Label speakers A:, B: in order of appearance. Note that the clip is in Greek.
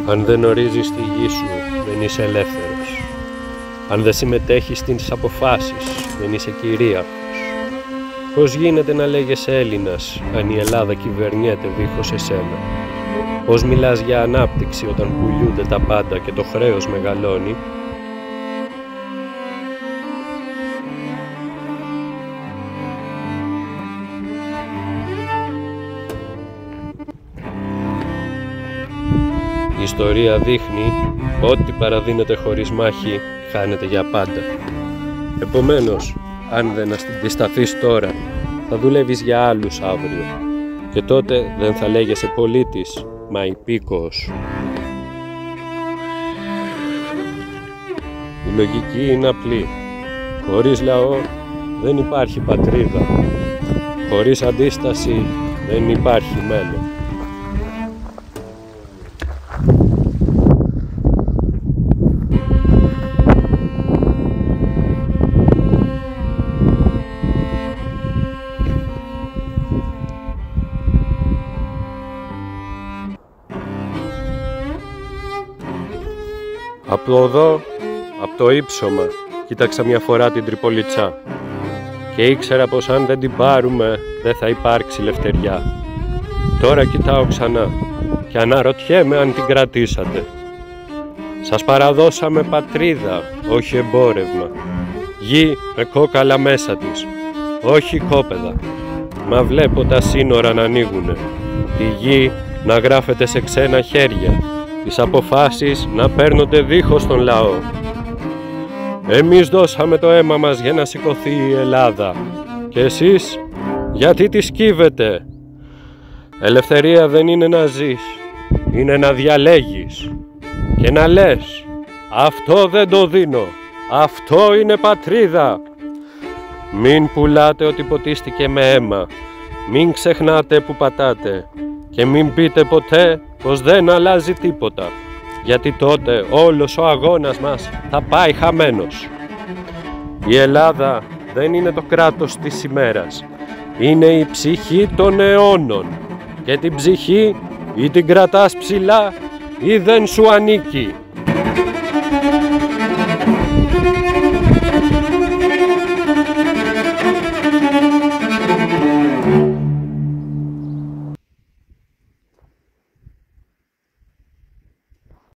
A: Αν δεν ορίζεις τη γη σου, δεν είσαι ελεύθερος. Αν δεν συμμετέχεις στις αποφάσεις, δεν είσαι κυρίαρχος. Πώς γίνεται να λέγεσαι Έλληνας, αν η Ελλάδα κυβερνιέται δίχως εσένα? Πώς μιλάς για ανάπτυξη όταν πουλιούνται τα πάντα και το χρέος μεγαλώνει? Η ιστορία δείχνει ότι παραδίνεται χωρίς μάχη χάνεται για πάντα. Επομένως, αν δεν αντισταθείς τώρα, θα δουλεύεις για άλλους αύριο. Και τότε δεν θα λέγεσαι πολίτης, μα υπήκοος. Η λογική είναι απλή. Χωρίς λαό δεν υπάρχει πατρίδα. Χωρίς αντίσταση δεν υπάρχει μέλλον. Από εδώ, από το ύψωμα, κοίταξα μια φορά την Τριπολιτσά και ήξερα πως αν δεν την πάρουμε δεν θα υπάρξει ελευθεριά. Τώρα κοιτάω ξανά και αναρωτιέμαι αν την κρατήσατε. Σας παραδώσαμε πατρίδα, όχι εμπόρευμα. Γη με κόκαλα μέσα της, όχι κόπεδα. Μα βλέπω τα σύνορα να ανοίγουνε, τη γη να γράφεται σε ξένα χέρια, τις αποφάσεις να παίρνονται δίχως τον λαό. Εμείς δώσαμε το αίμα μας για να σηκωθεί η Ελλάδα. Και εσείς γιατί τη σκύβετε? Ελευθερία δεν είναι να ζεις, είναι να διαλέγεις και να λες αυτό δεν το δίνω, αυτό είναι πατρίδα. Μην πουλάτε ότι ποτίστηκε με αίμα, μην ξεχνάτε που πατάτε και μην πείτε ποτέ πως δεν αλλάζει τίποτα, γιατί τότε όλος ο αγώνας μας θα πάει χαμένος. Η Ελλάδα δεν είναι το κράτος της ημέρας, είναι η ψυχή των αιώνων και την ψυχή ή την κρατάς ψηλά ή δεν σου ανήκει.